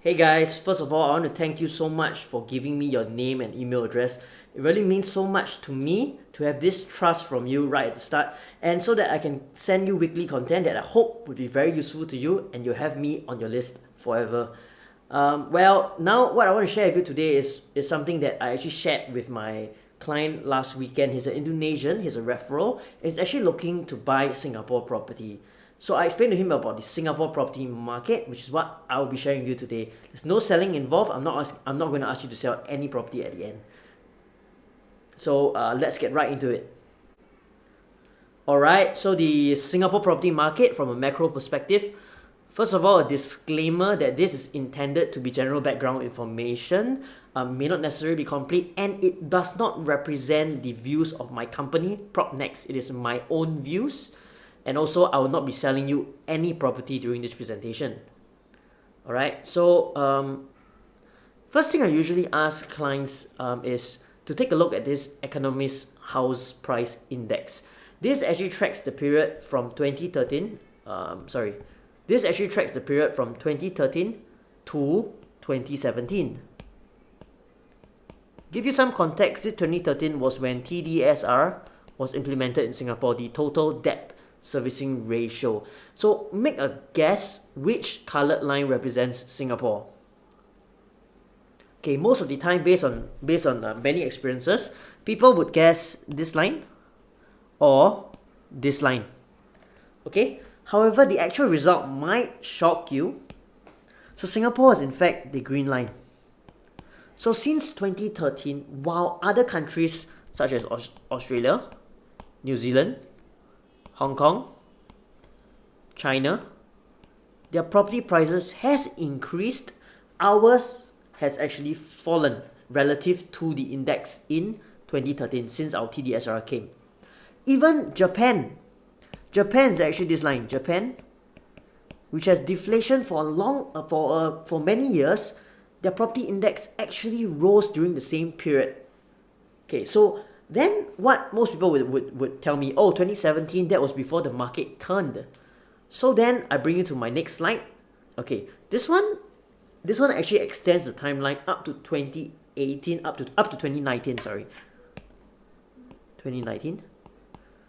Hey guys, first of all, I want to thank you so much for giving me your name and email address. It really means so much to me to have this trust from you right at the start, and so that I can send you weekly content that I hope would be very useful to you and you'll have me on your list forever. Now what I want to share with you today is something that I actually shared with my client last weekend. He's an Indonesian, he's a referral, he's actually looking to buy Singapore property. So I explained to him about the Singapore property market, which is what I will be sharing with you today. There's no selling involved. I'm not going to ask you to sell any property at the end. So let's get right into it. Alright, so the Singapore property market from a macro perspective. First of all, a disclaimer that this is intended to be general background information, may not necessarily be complete, and it does not represent the views of my company, PropNext. It is my own views. And also, I will not be selling you any property during this presentation. Alright, so first thing I usually ask clients is to take a look at this Economist House Price Index. This actually tracks the period from 2013, this actually tracks the period from 2013 to 2017. Give you some context, this 2013 was when TDSR was implemented in Singapore, the total debt servicing ratio. So make a guess which colored line represents Singapore. Okay, most of the time based on many experiences, people would guess this line or this line. Okay, however, the actual result might shock you. So Singapore is in fact the green line. So since 2013, while other countries such as Australia, New Zealand, Hong Kong, China, their property prices has increased, ours has actually fallen relative to the index in 2013 since our TDSR came. Even Japan is actually this line, Japan, which has deflation for many years, their property index actually rose during the same period. Okay, so then what most people would tell me, oh, 2017, that was before the market turned. So then I bring you to my next slide. Okay, this one actually extends the timeline up to 2018, up to 2019, sorry. 2019.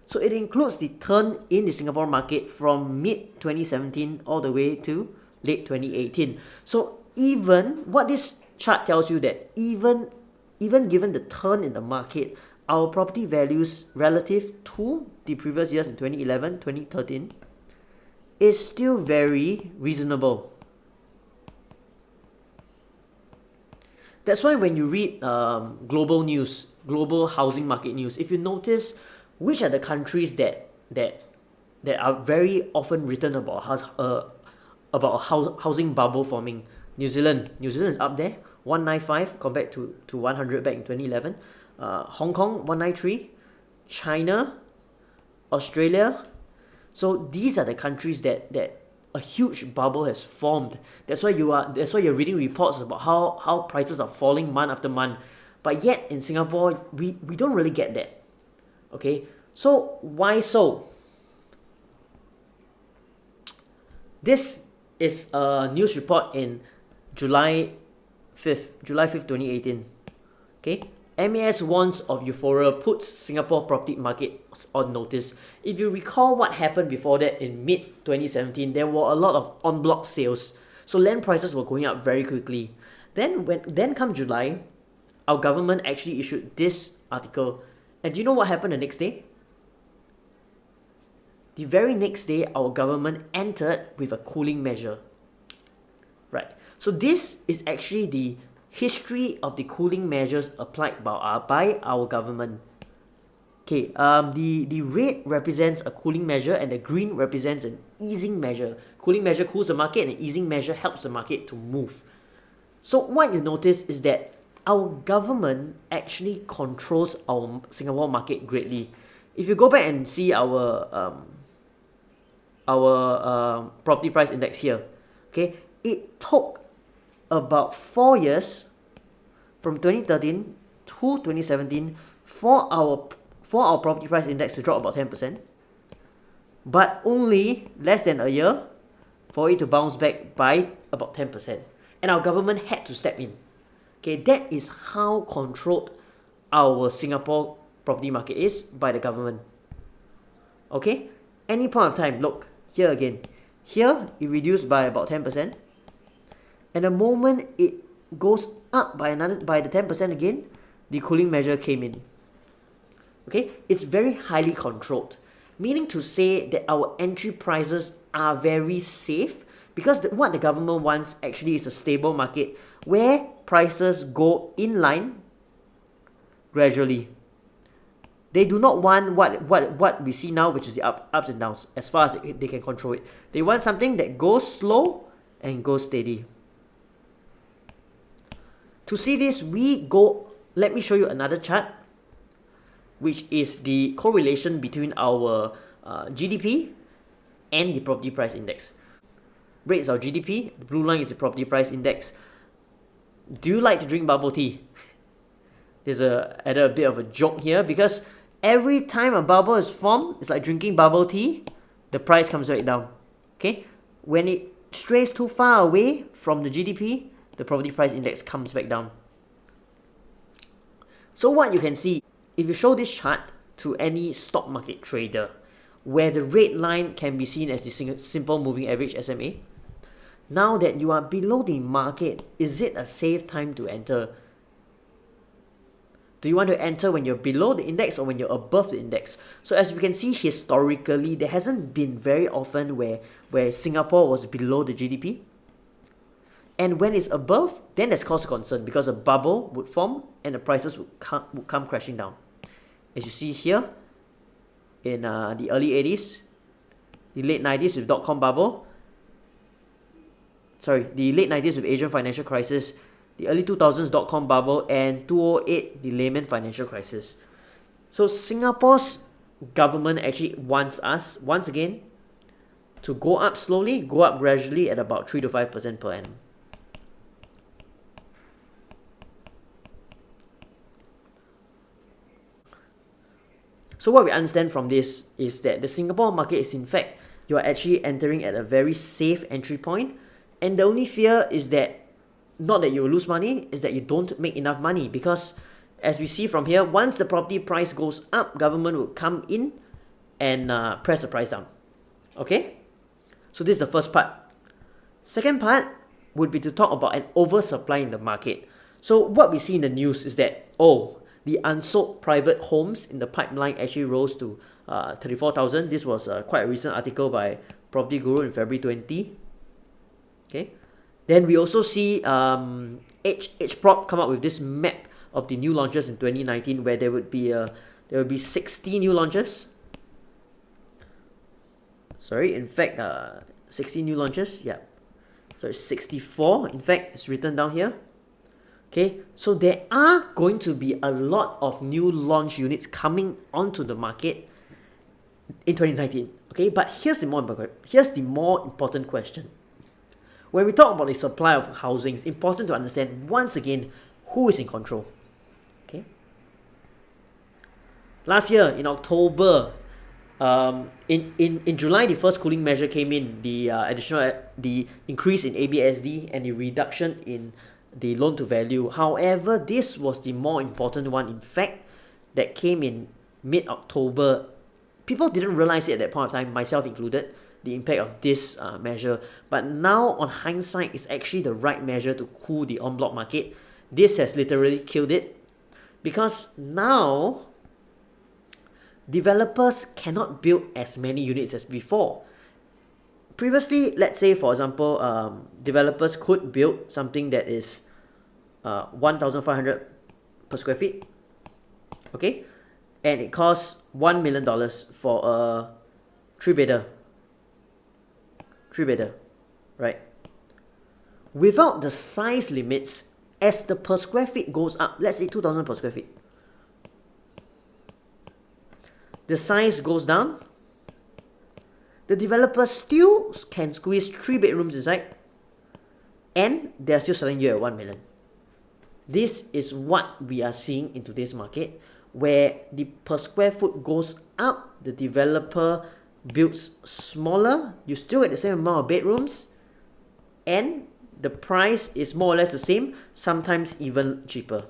So it includes the turn in the Singapore market from mid 2017 all the way to late 2018. So even what this chart tells you that even given the turn in the market, our property values relative to the previous years in 2011, 2013 is still very reasonable. That's why when you read global news, global housing market news, if you notice which are the countries that are very often written about a housing bubble forming, New Zealand is up there, 195 compared to 100 back in 2011. Hong Kong 193, China, Australia. So these are the countries that a huge bubble has formed. That's why you're reading reports about how prices are falling month after month. But yet in Singapore, we don't really get that. Okay, so why so? This is a news report in July 5th, 2018. Okay, MAS warns of euphoria, puts Singapore property market on notice. If you recall what happened before that in mid 2017, there were a lot of en bloc sales. So land prices were going up very quickly. Then come July, our government actually issued this article. And do you know what happened the next day? The very next day, our government entered with a cooling measure. Right. So this is actually the history of the cooling measures applied by our government. Okay, the red represents a cooling measure and the green represents an easing measure. Cooling measure cools the market and an easing measure helps the market to move. So what you notice is that our government actually controls our Singapore market greatly. If you go back and see our property price index here, okay, it took about 4 years from 2013 to 2017 for our property price index to drop about 10%, but only less than a year for it to bounce back by about 10%. and our government had to step in. Okay, that is how controlled our Singapore property market is by the government. Okay, any point of time, look, here again. Here, it reduced by about 10%. And the moment it goes up by the 10% again, the cooling measure came in. Okay, it's very highly controlled, meaning to say that our entry prices are very safe because what the government wants actually is a stable market where prices go in line gradually. They do not want what we see now, which is the ups and downs, as far as they can control it. They want something that goes slow and goes steady. To see this, let me show you another chart, which is the correlation between our GDP and the property price index. Red is our GDP, the blue line is the property price index. Do you like to drink bubble tea? There's a bit of a joke here because every time a bubble is formed, it's like drinking bubble tea, the price comes right down. Okay? When it strays too far away from the GDP, the property price index comes back down. So what you can see, if you show this chart to any stock market trader, where the red line can be seen as the simple moving average SMA, now that you are below the market, is it a safe time to enter? Do you want to enter when you're below the index or when you're above the index? So as we can see historically, there hasn't been very often where Singapore was below the GDP. And when it's above, then there's cause for concern because a bubble would form and the prices would come crashing down. As you see here, in the early 80s, the late 90s with dot-com bubble, the late 90s with Asian financial crisis, the early 2000s dot-com bubble, and 2008, the Lehman financial crisis. So Singapore's government actually wants us, once again, to go up slowly, go up gradually at about 3 to 5% per annum. So what we understand from this is that the Singapore market is, in fact, you are actually entering at a very safe entry point, and the only fear is that not that you will lose money, is that you don't make enough money, because as we see from here, once the property price goes up, government will come in and press the price down. Okay? So this is the first part. Second part would be to talk about an oversupply in the market. So what we see in the news is that, the unsold private homes in the pipeline actually rose to 34,000. This was quite a recent article by Property Guru in February 20. Okay. Then we also see HProp come up with this map of the new launches in 2019, where there would be 60 new launches. Sorry, in fact, 60 new launches. Yeah. So it's 64. In fact, it's written down here. Okay, so there are going to be a lot of new launch units coming onto the market in 2019. Okay, but here's the more important question. When we talk about the supply of housing, it's important to understand once again who is in control. Okay. Last year in October, in July, the first cooling measure came in. The increase in ABSD and the reduction in the loan to value. However, this was the more important one, in fact, that came in mid-October. People didn't realize it at that point of time, myself included, the impact of this measure. But now, on hindsight, it's actually the right measure to cool the en bloc market. This has literally killed it, because now developers cannot build as many units as before. Previously, let's say, for example, developers could build something that is 1,500 per square feet, okay, and it costs $1 million for a three-bedder, right? Without the size limits, as the per square feet goes up, let's say 2,000 per square feet, the size goes down. The developer still can squeeze 3 bedrooms inside, and they're still selling you at 1 million. This is what we are seeing in today's market, where the per square foot goes up, the developer builds smaller, you still get the same amount of bedrooms, and the price is more or less the same, sometimes even cheaper.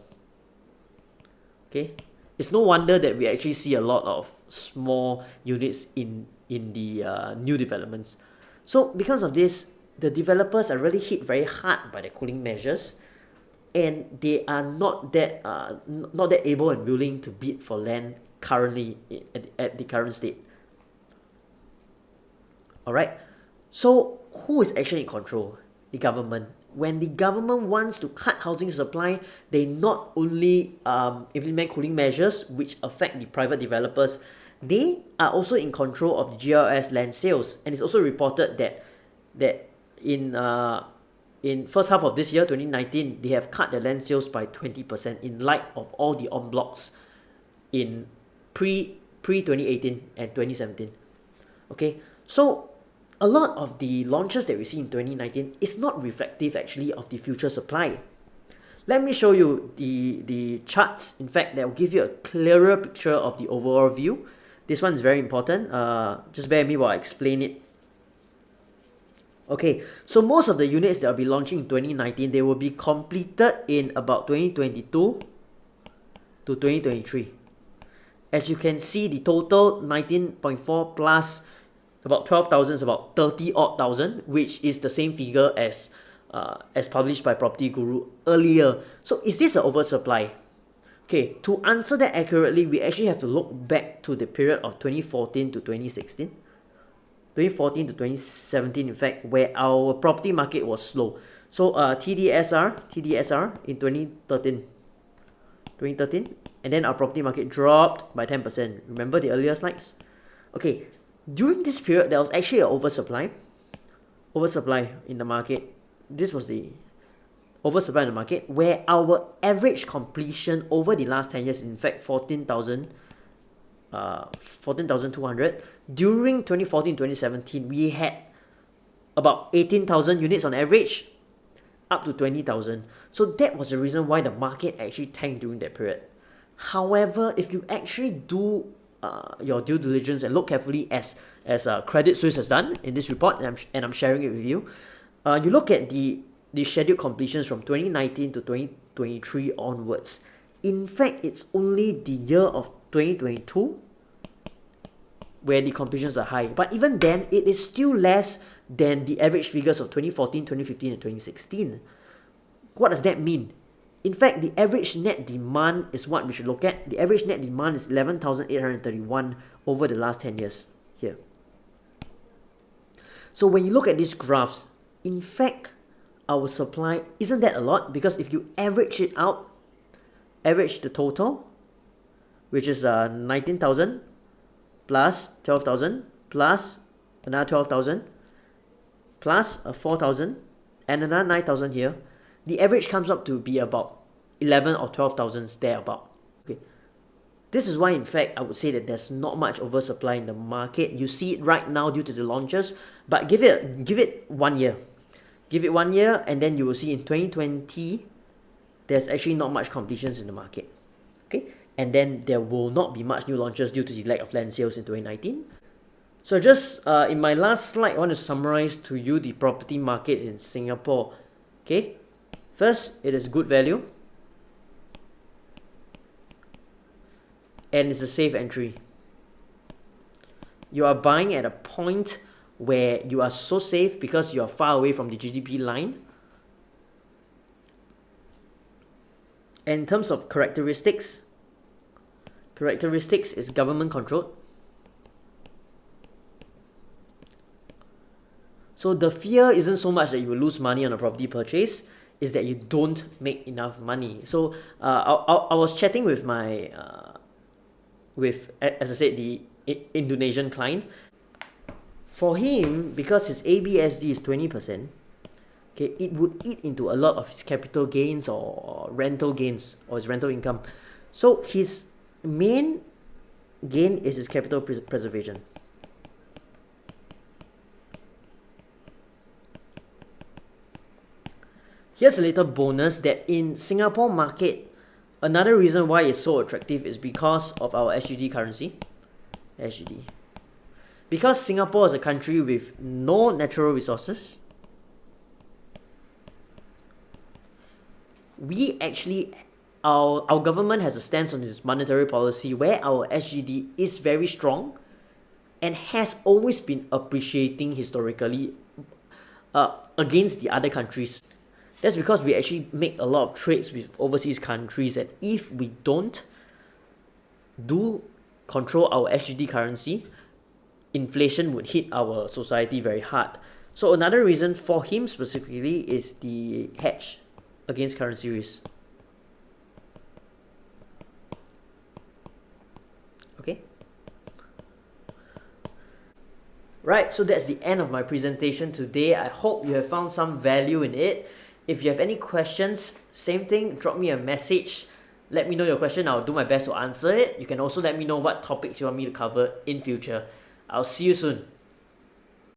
Okay, it's no wonder that we actually see a lot of small units in the new developments. So because of this, the developers are really hit very hard by the cooling measures, and they are not that able and willing to bid for land currently at the current state. Alright, so who is actually in control? The government. When the government wants to cut housing supply, they not only implement cooling measures which affect the private developers, they are also in control of the GLS land sales. And it's also reported that in first half of this year, 2019, they have cut the land sales by 20% in light of all the en blocs in pre 2018 and 2017. Okay, so a lot of the launches that we see in 2019 is not reflective actually of the future supply. Let me show you the charts, in fact, that will give you a clearer picture of the overall view. This one is very important. Just bear with me while I explain it. Okay, so most of the units that will be launching in 2019, they will be completed in about 2022 to 2023. As you can see, the total 19.4 plus about 12,000 is about 30 odd thousand, which is the same figure as published by Property Guru earlier. So is this an oversupply? Okay, to answer that accurately, we actually have to look back to the period of 2014 to 2016. 2014 to 2017, in fact, where our property market was slow. So TDSR in 2013, and then our property market dropped by 10%. Remember the earlier slides? Okay, during this period, there was actually an oversupply in the market. This was the oversupply in the market, where our average completion over the last 10 years is in fact 14,200. During 2014-2017, we had about 18,000 units on average, up to 20,000. So that was the reason why the market actually tanked during that period. However, if you actually do your due diligence and look carefully as Credit Suisse has done in this report, and I'm sharing it with you, you look at the scheduled completions from 2019 to 2023 onwards. In fact, it's only the year of 2022 where the completions are high. But even then, it is still less than the average figures of 2014, 2015, and 2016. What does that mean? In fact, the average net demand is what we should look at. The average net demand is 11,831 over the last 10 years here. So when you look at these graphs, in fact, our supply isn't that a lot, because if you average it out, average the total, which is 19,000 plus 12,000 plus another 12,000 plus 4,000 and another 9,000 here, the average comes up to be about 11 or 12,000 thereabout. Okay, this is why in fact I would say that there's not much oversupply in the market. You see it right now due to the launches, but give it 1 year. Give it 1 year, and then you will see in 2020 there's actually not much completions in the market. Okay, and then there will not be much new launches due to the lack of land sales in 2019. So just in my last slide, I want to summarize to you the property market in Singapore. Okay, first, it is good value, and it's a safe entry. You are buying at a point where you are so safe because you are far away from the GDP line. And in terms of characteristics is government controlled. So the fear isn't so much that you will lose money on a property purchase, is that you don't make enough money. So I was chatting with my as I said, the Indonesian client. For him, because his ABSD is 20%, okay, it would eat into a lot of his capital gains or rental gains or his rental income. So his main gain is his capital preservation. Here's a little bonus that in Singapore market, another reason why it's so attractive is because of our SGD currency. SGD. Because Singapore is a country with no natural resources, we actually, our government has a stance on its monetary policy where our SGD is very strong and has always been appreciating historically against the other countries. That's because we actually make a lot of trades with overseas countries, and if we don't do control our SGD currency, inflation would hit our society very hard. So another reason for him specifically is the hedge against currency risk. Okay. Right, so that's the end of my presentation today. I hope you have found some value in it. If you have any questions, same thing, drop me a message. Let me know your question. I'll do my best to answer it. You can also let me know what topics you want me to cover in future. I'll see you soon.